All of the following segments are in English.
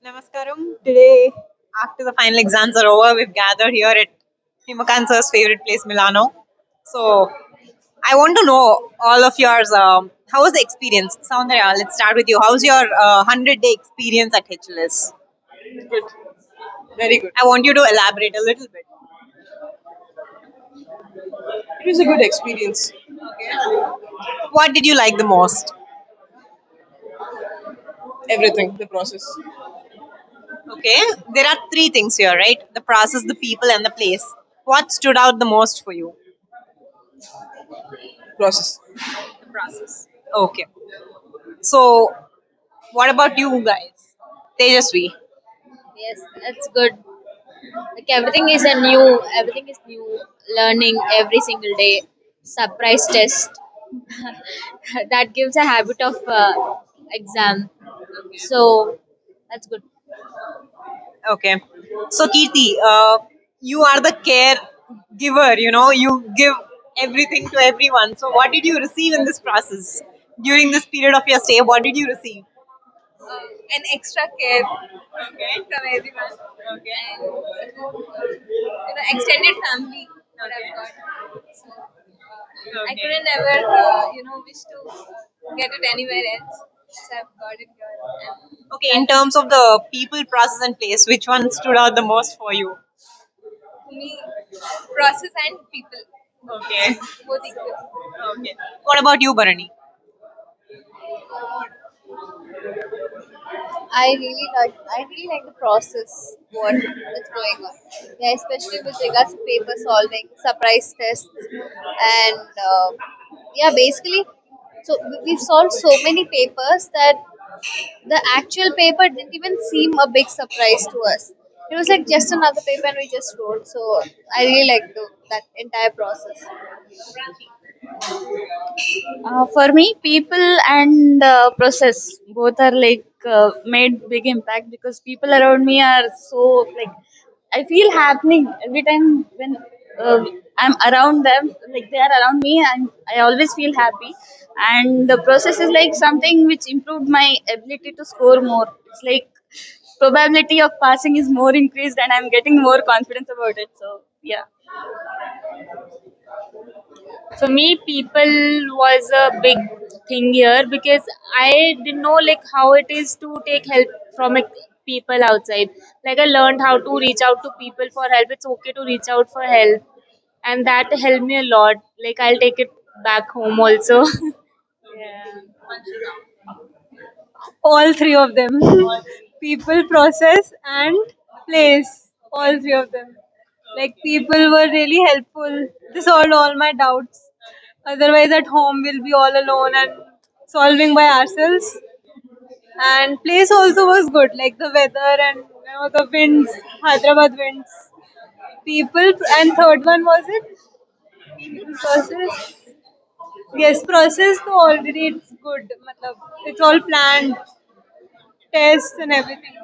Namaskaram. Today, after the final exams are over, we've gathered here at Himakant sir's favorite place, Milano. So, I want to know all of yours. How was the experience? Soundarya, let's start with you. How's your 100-day experience at HLS? Good, very good. I want you to elaborate a little bit. It was a good experience. What did you like the most? Everything, the process. Okay, there are three things here, right? The process, the people, and the place. What stood out the most for you? Process. The process. Okay. So, what about you guys? Tejasvi. Yes, that's good. Like everything is new, learning every single day, surprise test. That gives a habit of exam. So that's good. Okay. So, Kirti, you are the care giver, you give everything to everyone. So, what did you receive in this process? During this period of your stay, what did you receive? An extra care Okay. from everyone Okay. and extended family what I've got. So I Okay. couldn't ever wish to get it anywhere else. So I've got it here. Okay, And in terms of the people, process, and place, which one stood out the most for you? for me, process and people Okay. both equal. Okay. What about you, Bharani? I really like the process what that's going on. Yeah, especially with regards to paper solving, surprise tests, and yeah, basically, so we've solved so many papers that the actual paper didn't even seem a big surprise to us. It was like just another paper and we just wrote. So I really like that entire process. For me, people and process both are like made big impact because people around me are so like I feel happening every time when uh, I'm around them, like they are around me, and I always feel happy. And the process is like something which improved my ability to score more. It's like probability of passing is more increased, and I'm getting more confidence about it. So yeah. For me, people was a big thing here because I didn't know like how it is to take help from people outside. Like I learned how to reach out to people for help. It's okay to reach out for help, and that helped me a lot. Like I'll take it back home also. Yeah. All three of them. People, process, and place. All three of them. Like people were really helpful. They solved all my doubts. Otherwise, at home we'll be all alone and solving by ourselves. And place also was good, like the weather and the winds, Hyderabad winds. People and third one was it? People process. Yes, process. So already it's good. Matlab, it's all planned, tests and everything.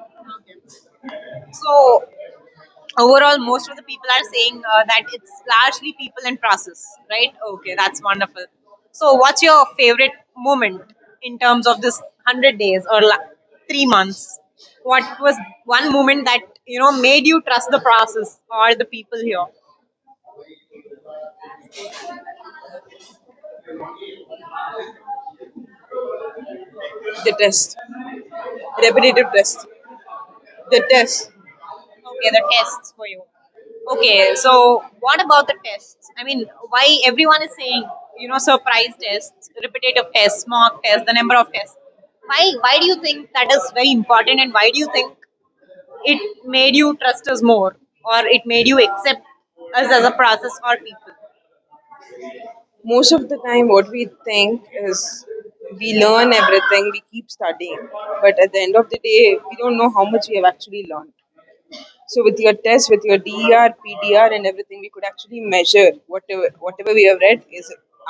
So, overall, most of the people are saying that it's largely people and process, right? Okay, that's wonderful. So, what's your favorite moment in terms of this 100 days or 3 months? What was one moment that made you trust the process or the people here? The test. Repetitive test. The test. Okay, the tests for you. Okay, so what about the tests? I mean, why everyone is saying, surprise tests, repetitive tests, mock tests, the number of tests. Why do you think that is very important, and why do you think it made you trust us more, or it made you accept us as a process or people? Most of the time, what we think is we learn everything, we keep studying, but at the end of the day, we don't know how much we have actually learned. So, with your test, with your DER, PDR, and everything, we could actually measure whatever we have read.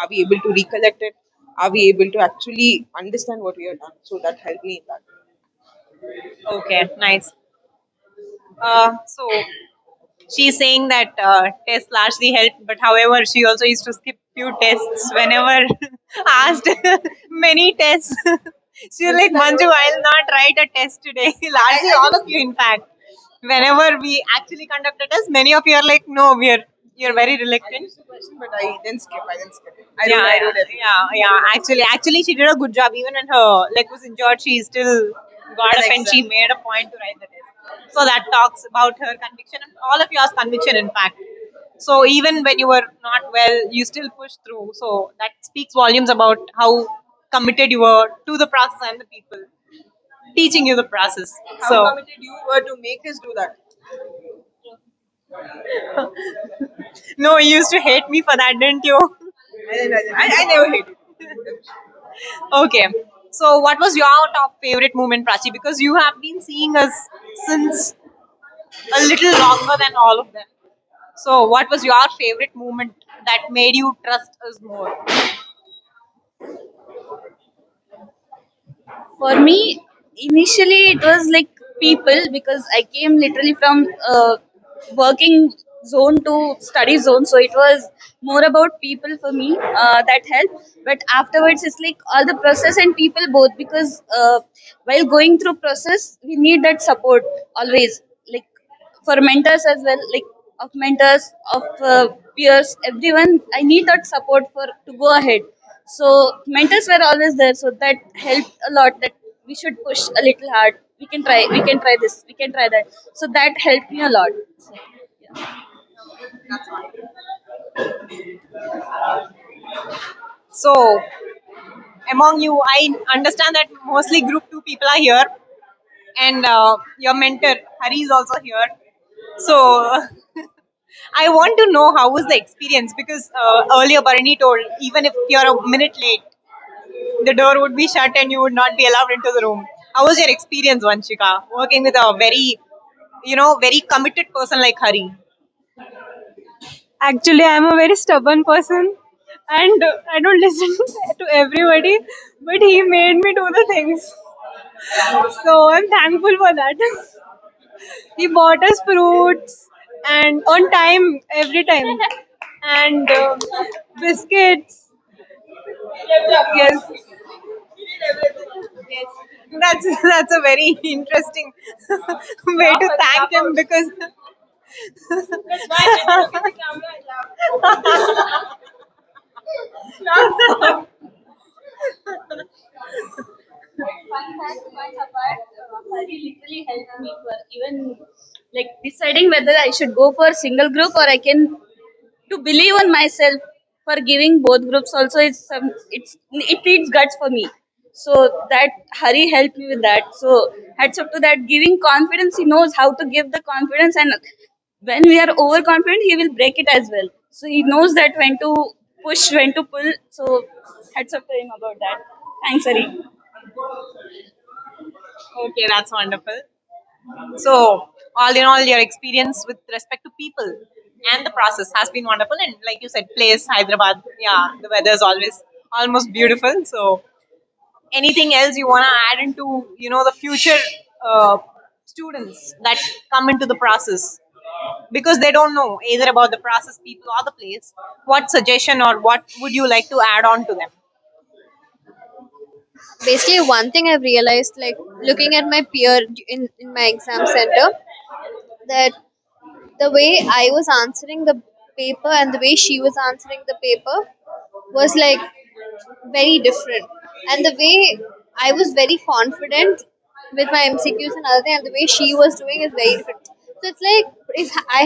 Are we able to recollect it? Are we able to actually understand what we have done? So that helped me in that. Okay, nice. So she's saying that tests largely helped, but however, she also used to skip few tests whenever asked many tests. She was like, Manju, I'll not write a test today. Largely, all of you, in fact. Whenever we actually conduct a test, many of you are like, no, you're very reluctant. Question, but I didn't skip. I didn't skip. I Yeah, wrote. I yeah, wrote everything. yeah. Actually, she did a good job. Even when her leg was injured, she still got up and she made a point to write the test. So that talks about her conviction and all of yours conviction, in fact. So even when you were not well, you still pushed through. So that speaks volumes about how committed you were to the process and the people teaching you the process. How So committed you were to make us do that? no, you used to hate me for that, didn't you? I never hated it. Okay. So what was your top favorite moment, Prachi? Because you have been seeing us since a little longer than all of them. So what was your favorite moment that made you trust us more? For me, initially it was like people because I came literally from working zone to study zone, so it was more about people for me that helped. But afterwards, it's like all the process and people both because while going through process, we need that support always. Like for mentors as well, like of mentors of peers, everyone, I need that support for to go ahead. So mentors were always there, so that helped a lot, that we should push a little hard, we can try this, we can try that, so that helped me a lot. So, So among you, I understand that mostly group two people are here, and your mentor Hari is also here. So I want to know how was the experience because earlier Barani told even if you're a minute late, the door would be shut and you would not be allowed into the room. How was your experience, Vanshika, working with a very, very committed person like Hari? Actually, I'm a very stubborn person and I don't listen to everybody, but he made me do the things. So I'm thankful for that. He bought us fruits and on time every time and biscuits. Yes, That's a very interesting way to thank him because fun fact, point apart, Hari literally helped me for even like deciding whether I should go for single group or I can to believe on myself for giving both groups also is some it needs guts for me, so that Hari helped me with that. So hats up to that, giving confidence, he knows how to give the confidence, and when we are overconfident he will break it as well, so he knows that when to push, when to pull. So hats up to him about that. Thanks, Hari. okay, that's wonderful. So, all in all, your experience with respect to people and the process has been wonderful. And like you said, place Hyderabad, yeah, the weather is always almost beautiful. So, anything else you want to add into, the future uh, students that come into the process because they don't know either about the process, people, or the place? What suggestion or what would you like to add on to them? Basically, one thing I've realized, like looking at my peer in my exam center, that the way I was answering the paper and the way she was answering the paper was like very different. And the way I was very confident with my MCQs and other thing, and the way she was doing is very different. So it's like if I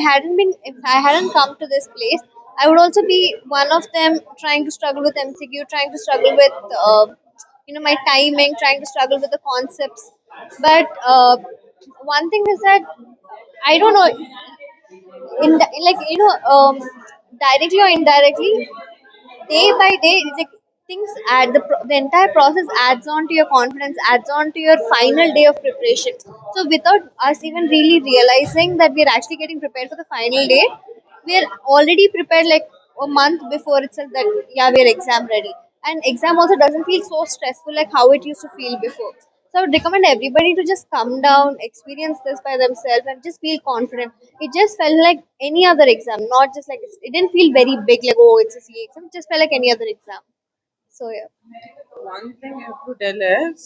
hadn't come to this place, I would also be one of them trying to struggle with MCQ, trying to struggle with my timing, trying to struggle with the concepts. But one thing is that I don't know, like directly or indirectly, day by day, it's like things add the entire process adds on to your confidence, adds on to your final day of preparation. So without us even really realizing that we're actually getting prepared for the final day, we're already prepared like a month before itself, that yeah, we're exam ready. And exam also doesn't feel so stressful like how it used to feel before. So I would recommend everybody to just come down, experience this by themselves, and just feel confident. It just felt like any other exam, not just like it didn't feel very big, like oh, it's a CA exam. It just felt like any other exam. So yeah. One thing I have to tell is,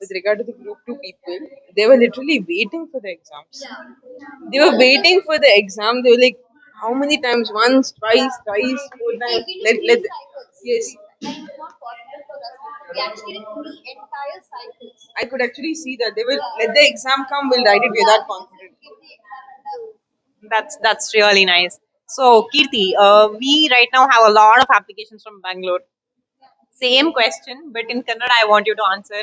with regard to the group two people, they were literally waiting for the exams. They were waiting for the exam. They were like, how many times? Once, twice, thrice, four times. Yes, And it was not possible for us. We actually did three entire cycles. I could actually see that. They will let the exam come, we'll write it, we're that confident. Give the exam and done. That's really nice. So Kirti, we right now have a lot of applications from Bangalore. Same question, but in Kannada, I want you to answer.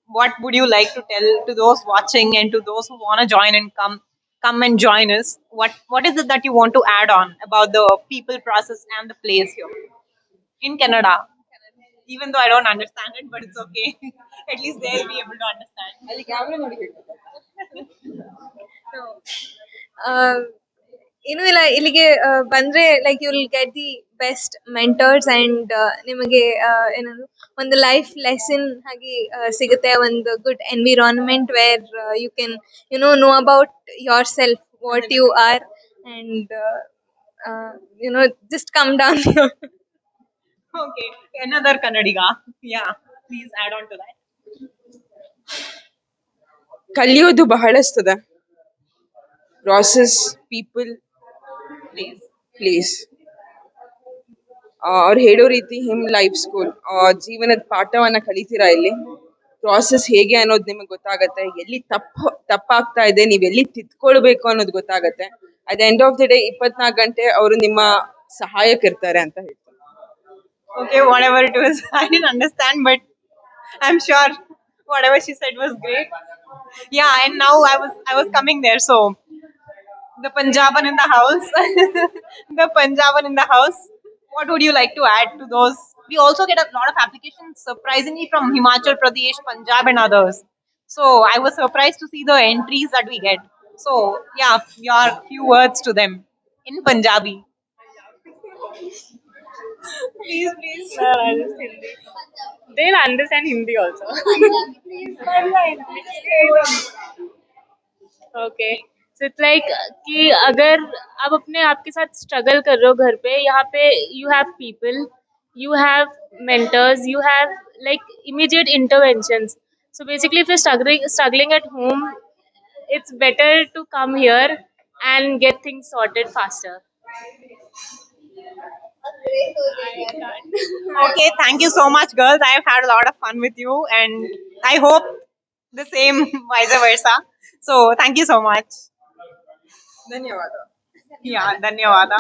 What would you like to tell to those watching and to those who want to join and come and join us? What is it that you want to add on about the people, process, and the place here in Canada? Even though I don't understand it, but it's okay. At least they'll be able to understand. ಅಲ್ಲಿ camera ನೋಡಿ ಹೇಳು. ಏನು ಇಲ್ಲ ಇಲ್ಲಿಗೆ ಬಂದ್ರೆ like you will get the best mentors and ನಿಮಗೆ ಏನದು ಒಂದು ಲೈಫ್ ಲೆಸನ್ ಹಾಗೆ ಸಿಗುತ್ತೆ ಒಂದು good environment where you can know about yourself what you are and just come down Okay, another Kannadiga. Yeah, please add on to that. ಕಲಿಯೋದು ಬಹಳಸ್ತದ. Process, people, Please. Place. ಅವ್ರು ಹೇಳೋ ರೀತಿ him life school, ಜೀವನದ ಪಾಠವನ್ನ ಕಲಿತೀರಾ ಇಲ್ಲಿ. Process ಹೇಗೆ ಅನ್ನೋದು ನಿಮಗೆ ಗೊತ್ತಾಗತ್ತೆ. ಎಲ್ಲಿ ತಪ್ಪಾಗ್ತಾ ಇದೆ, ನೀವು ಎಲ್ಲಿ ತಿದ್ಕೊಳ್ಬೇಕು ಅನ್ನೋದು ಗೊತ್ತಾಗತ್ತೆ. At the end of the day 24 ಗಂಟೆ ಅವರು ನಿಮ್ಮ ಸಹಾಯಕ್ಕಿರ್ತಾರೆ ಅಂತ ಹೇಳ್ತಾರೆ. Okay, whatever it was, I didn't understand, but I'm sure whatever she said was great. Yeah, and now I was coming there, so the Punjaban in the house, the Punjaban in the house. What would you like to add to those? We also get a lot of applications, surprisingly, from Himachal Pradesh, Punjab, and others. So I was surprised to see the entries that we get. So yeah, your few words to them in Punjabi. Please, please. No, no, just Hindi. They'll understand Hindi also. Okay so it's like कि अगर आप अपने आप के साथ struggle कर रहे हो घर पे, यहाँ पे you have people, you have mentors, you have like immediate interventions. So basically if you're struggling at home, it's better to come here and get things sorted faster. Okay, thank you so much, girls. I've had a lot of fun with you, and I hope the same vice versa. So, thank you so much. ಧನ್ಯವಾದ. Yeah, dhanyawada.